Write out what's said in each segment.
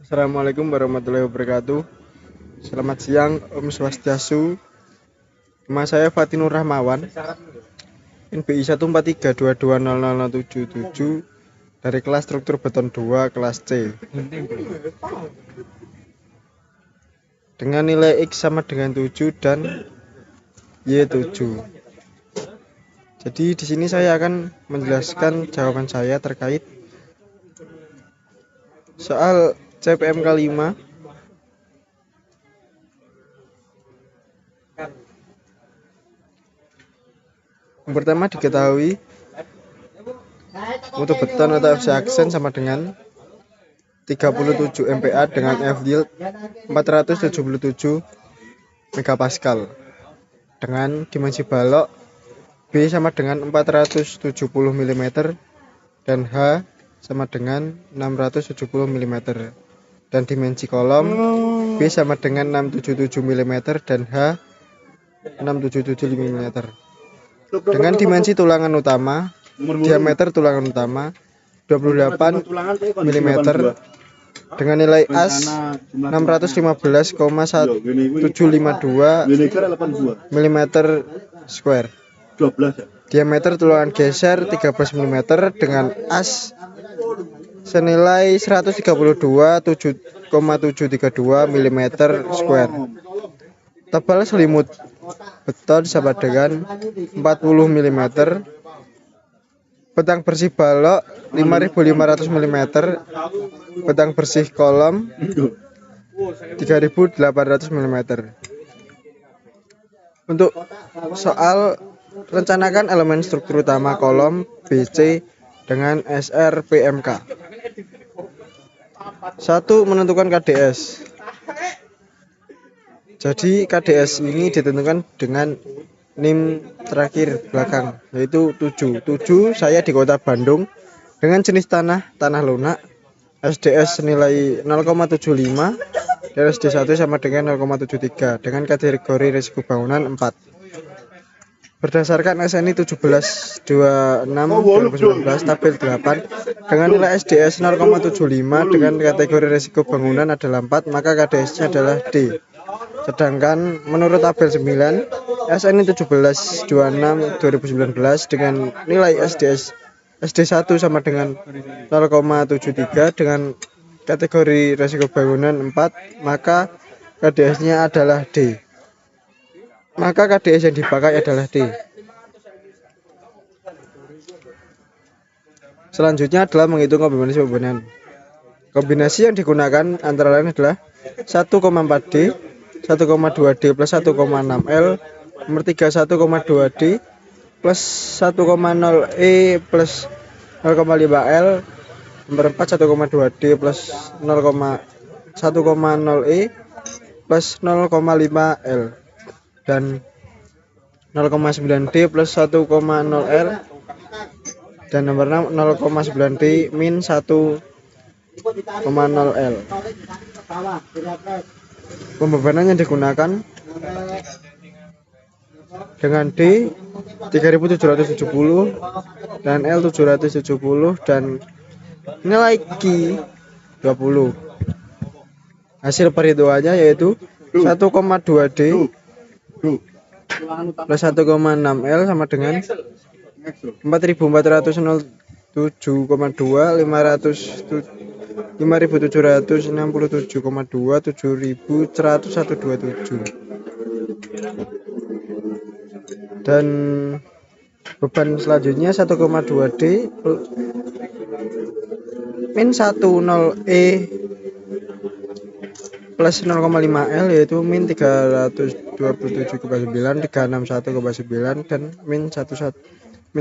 Assalamualaikum warahmatullahi wabarakatuh. Selamat siang, Om Swastiastu. Nama saya Fatinur Rahmawan, NBI 143220077 dari kelas struktur beton 2 kelas C. Dengan nilai X sama dengan 7 dan Y 7. Jadi di sini saya akan menjelaskan jawaban saya terkait soal CPM K5. Yang pertama diketahui mutu beton atau FC aksen sama dengan 37 MPa dengan F yield 477 megapascal dengan dimensi balok B sama dengan 470 mm dan H sama dengan 670 mm dan dimensi kolom B sama dengan 677 mm dan H 677 mm dengan dimensi tulangan utama diameter tulangan utama 28 mm dengan nilai AS 615,1752 mm square. Diameter tulangan geser 13 mm dengan AS senilai 132,732 mm square. Tebal selimut beton sama dengan 40 mm. Bentang bersih balok 5500 mm. Bentang bersih kolom 3800 mm. Untuk soal rencanakan elemen struktur utama kolom BC dengan SR PMK. 1. Menentukan KDS. Jadi KDS ini ditentukan dengan NIM terakhir belakang yaitu 7 saya di kota Bandung dengan jenis tanah lunak, SDS senilai 0,75 dan SD1 sama dengan 0,73 dengan kategori risiko bangunan 4 berdasarkan SNI 1726/2019 tabel 8 dengan nilai SDS 0,75 dengan kategori risiko bangunan adalah 4 maka KDS-nya adalah D. Sedangkan menurut tabel 9 SNI 1726/2019 dengan nilai SD1 sama dengan 0,73 dengan kategori risiko bangunan 4 maka KDS-nya adalah D. Maka KDS yang dipakai adalah D. Selanjutnya adalah menghitung kombinasi pembebanan. Kombinasi yang digunakan antara lain adalah 1,4D, 1,2D plus 1,6L, nomor 3 1,2D plus 1,0E plus 0,5L, nomor 4 1,2D plus 1,0E plus 0,5L dan 0,9D plus 1,0L dan nomor 6 0,9D min 1,0L. Pembebanan yang digunakan dengan D 3770 dan L 770 dan nilai Q 20. Hasil perhitungannya yaitu 1,2D plus 1,6L sama dengan 4.407,2 5.767,2 7.101,27 dan beban selanjutnya 1,2D min 10E plus 0,5L yaitu min 327,9 361,9 dan min 177.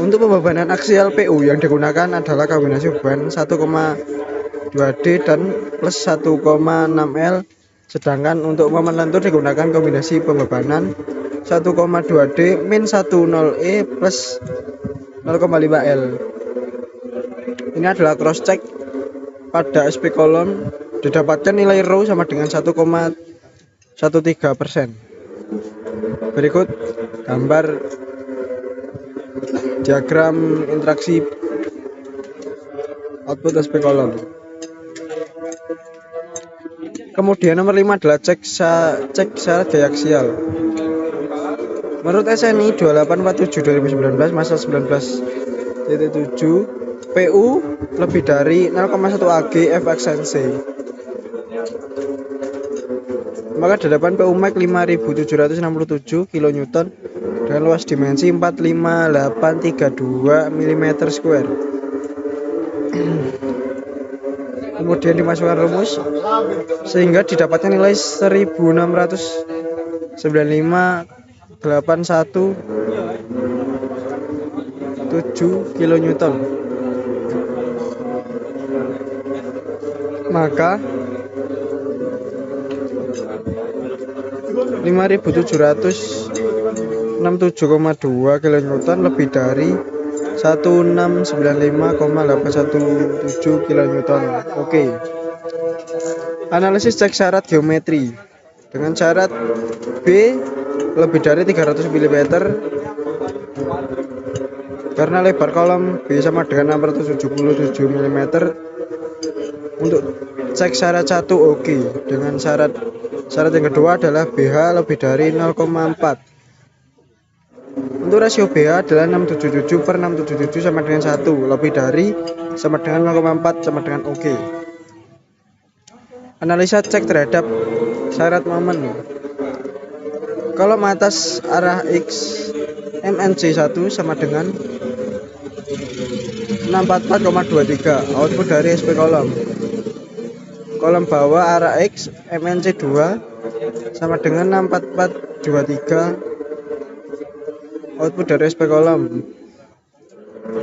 Untuk pembebanan aksial PU yang digunakan adalah kombinasi beban 1,2D dan plus 1,6L. Sedangkan untuk momen lentur digunakan kombinasi pembebanan 1,2D min 10E plus 0,5L. Ini adalah cross check pada SP kolom didapatkan nilai rho sama dengan 1,13%. Berikut gambar diagram interaksi output SP kolom. Kemudian nomor 5 adalah cek syarat gaya aksial. Menurut SNI 2847 2019 masa 19.7 PU lebih dari 0,1 AG F ekstensi. Maka dadapan PU Max 5767 kN dengan luas dimensi 45832 mm². Kemudian dimasukkan rumus sehingga didapatkan nilai 1695,81 7 kN. Maka 5767,2 kN lebih dari 1695,817 kN. Oke. Analisis cek syarat geometri. Dengan syarat B lebih dari 300 mm karena lebar kolom B sama dengan 677 mm. Untuk cek syarat 1 oke. Dengan syarat yang kedua adalah BH lebih dari 0,4. Untuk rasio BH adalah 677/677 sama dengan 1, lebih dari sama dengan 0,4 sama dengan oke. Analisa cek terhadap syarat momen. Kolom atas arah X MNC1 sama dengan 644,23 output dari SP kolom. Kolom bawah arah X MNC2 sama dengan 64423 output dari SP kolom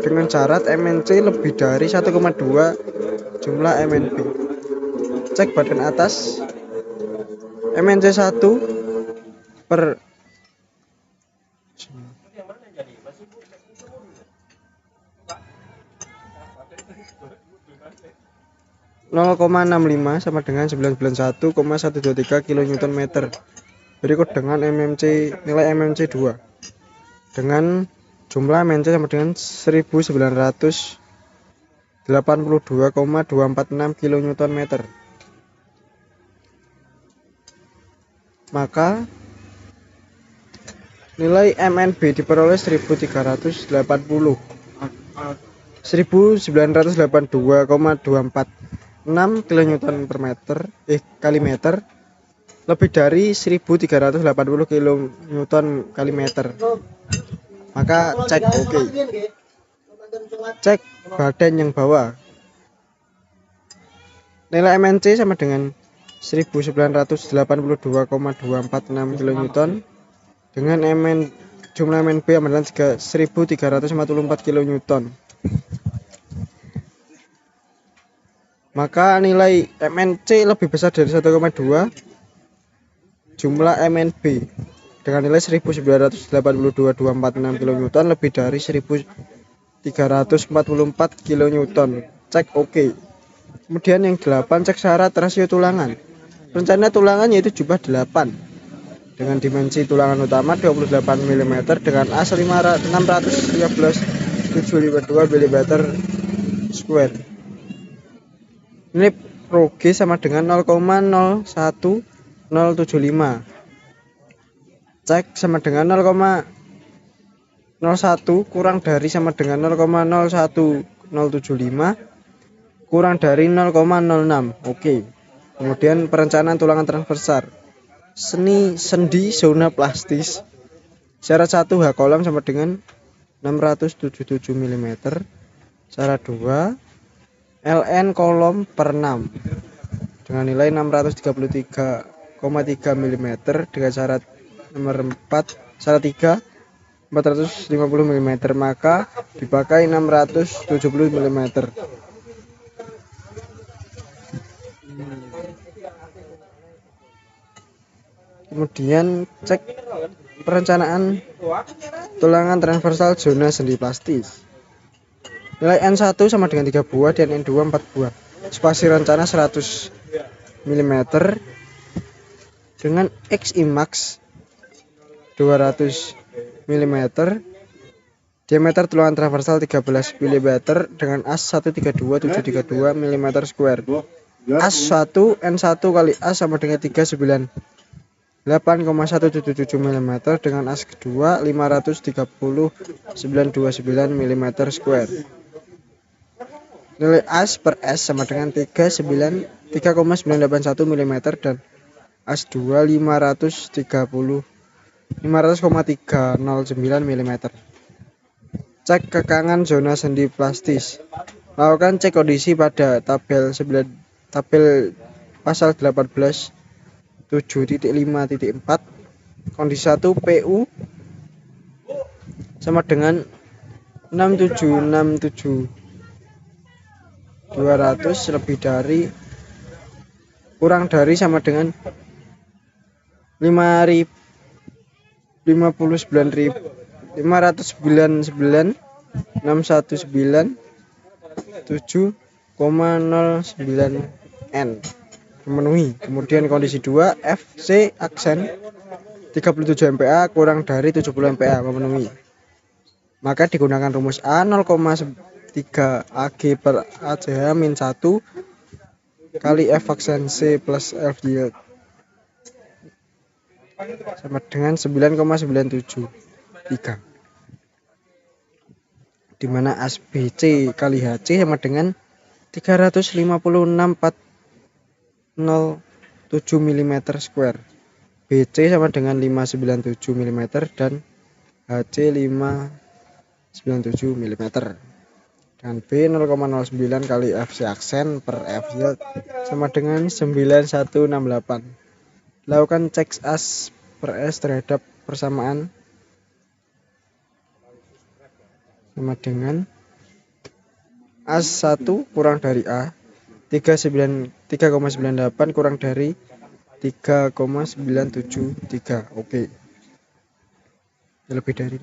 dengan syarat MNC lebih dari 1,2 jumlah MNP. Cek badan atas MNC1 per 0,65 sama dengan 991,123 kN/m. Berikut dengan nilai MMC2 dengan jumlah MNC sama dengan 1982,246 kN/m. Maka nilai MNB diperoleh 1982,246 kali meter lebih dari 1380 kN/m. Maka cek oke. Cek badan yang bawah. Nilai MNC sama dengan 1982,246 kN dengan jumlah MNB adalah 1344 kN. Maka nilai MNC lebih besar dari 1,2 jumlah MNB dengan nilai 1982,246 kN lebih dari 1344 kN. Cek oke. Kemudian yang 8 cek syarat rasio tulangan. Rencana tulangan yaitu jumlah 8 dengan dimensi tulangan utama 28 mm dengan as 613,752 mm². Ini Rho G sama dengan 0,01075. Cek sama dengan 0,01 kurang dari sama dengan 0,01075 kurang dari 0,06. Oke. Kemudian perencanaan tulangan transversal. Sendi zona plastis. Syarat 1 H kolom sama dengan 677 mm. Syarat 2 LN kolom per 6 dengan nilai 633,3 mm dengan syarat nomor 4 syarat 3 450 mm maka dipakai 670 mm. Kemudian cek perencanaan tulangan transversal zona sendi plastis. Nilai N1 sama dengan 3 buah dan N2 4 buah. Spasi rencana 100 mm dengan X IMAX 200 mm Diameter tulangan transversal 13 mm dengan as 132732 mm square. As 1 N1 kali as sama dengan 398,177 mm dengan as kedua 530,929 mm square. Nilai as per S sama dengan 3,981 mm dan as 2 500,309 mm. Cek kekangan zona sendi plastis. Lakukan cek kondisi pada tabel pasal 18 7.5.4. Kondisi 1 PU sama dengan 6767 200 lebih dari kurang dari sama dengan 559.619,09 N memenuhi. Kemudian kondisi 2 FC aksen 37 MPa kurang dari 70 MPa memenuhi. Maka digunakan rumus A 0,3 AG per ACH min 1 kali F aksen C plus F yield sama dengan 9,973, dimana as BC kali HC sama dengan 356,407 mm square. BC sama dengan 597 mm dan HC 597 mm. Dan B 0,09 kali FC aksen per F yield sama dengan 9168. Lakukan cek as per S terhadap persamaan sama dengan as 1 kurang dari A 3,98 kurang dari 3,973. Oke. Lebih dari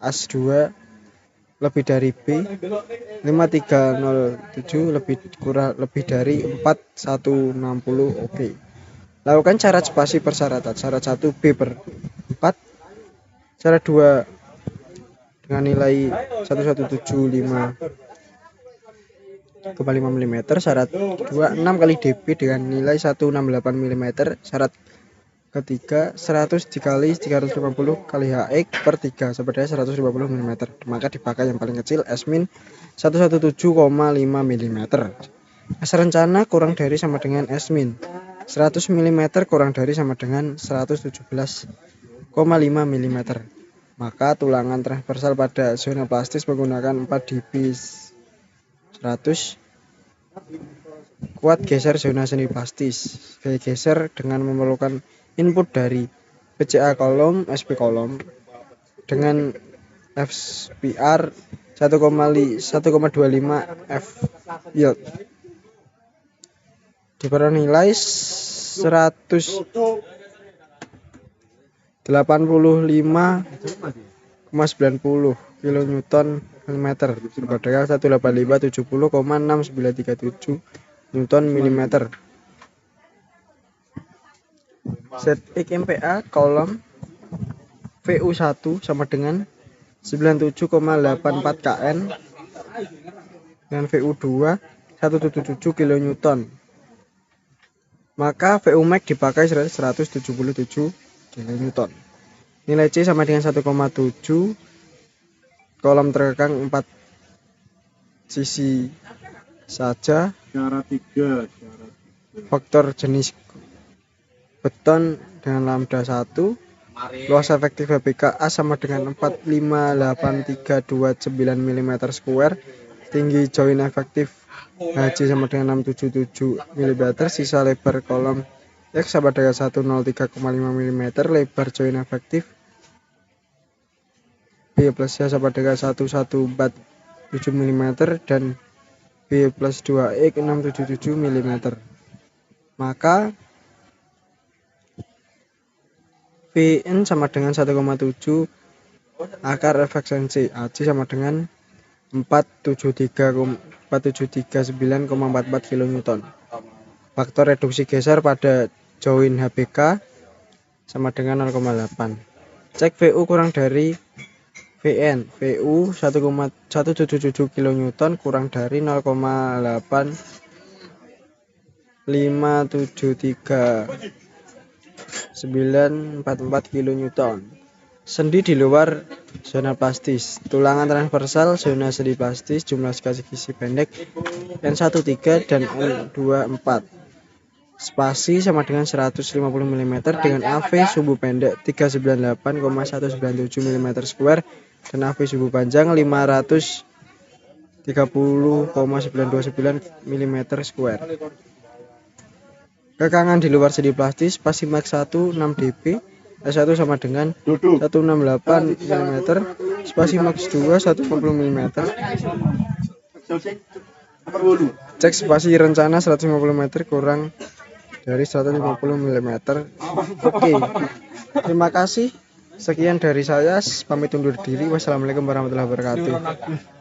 as 2 lebih dari B 5307 lebih dari 4160. Oke. Lakukan syarat spasi persyaratan. Syarat 1 B per 4. Syarat 2 dengan nilai 1175,5 mm. Syarat 2 6 kali dB dengan nilai 168 mm. Syarat ketiga 100 dikali 350 kali HX per 3 sama dengan 150 mm. Maka dipakai yang paling kecil S min 117,5 mm. S rencana kurang dari sama dengan S min 100 mm kurang dari sama dengan 117,5 mm. Maka tulangan transversal pada zona plastis menggunakan 4 dB 100. Kuat geser zona seni plastis. Geser dengan memerlukan input dari PCA kolom, SP kolom dengan FPR 1,25 F yield. Diperoleh nilai 185,90 kilonewton mm berbanding 18570,6937 Newton mm. ZX MPa kolom VU1 sama dengan 97,84 kN dan VU2 177 kilonewton. Maka VU max dipakai 177 kilonewton. Nilai C sama dengan 1,7. Kolom terkekang 4 sisi saja. Syarat 3. Faktor jenis beton dengan lambda 1. Luas efektif HBK A sama dengan 458,329 mm square. Tinggi join efektif HC sama dengan 677 mm. Sisa lebar kolom X sama dengan 103,5 mm. Lebar join efektif B plus Y sama dengan 1147 mm dan B plus 2X 677 mm. Maka Vn sama dengan 1,7 akar efisiensi AC sama dengan 473,9,44 kN. Faktor reduksi geser pada join HBK sama dengan 0,8. Cek VU kurang dari Vn Vu 1,177 kN kurang dari 0,8573 kN. Sendi di luar zona plastis. Tulangan transversal zona sendi plastis jumlah segi pendek N13 dan N24. Spasi sama dengan 150 mm dengan AV sumbu pendek 398,197 mm2 dan AV sumbu panjang 530,929 mm2. Kekangan di luar sendi plastis spasi max 1 6 dp S1 sama dengan 168 mm, spasi max 2 150 mm. Cek spasi rencana 150 meter kurang dari 150 mm. Oke. Terima kasih. Sekian dari saya. Pamit undur diri. Wassalamualaikum warahmatullahi wabarakatuh.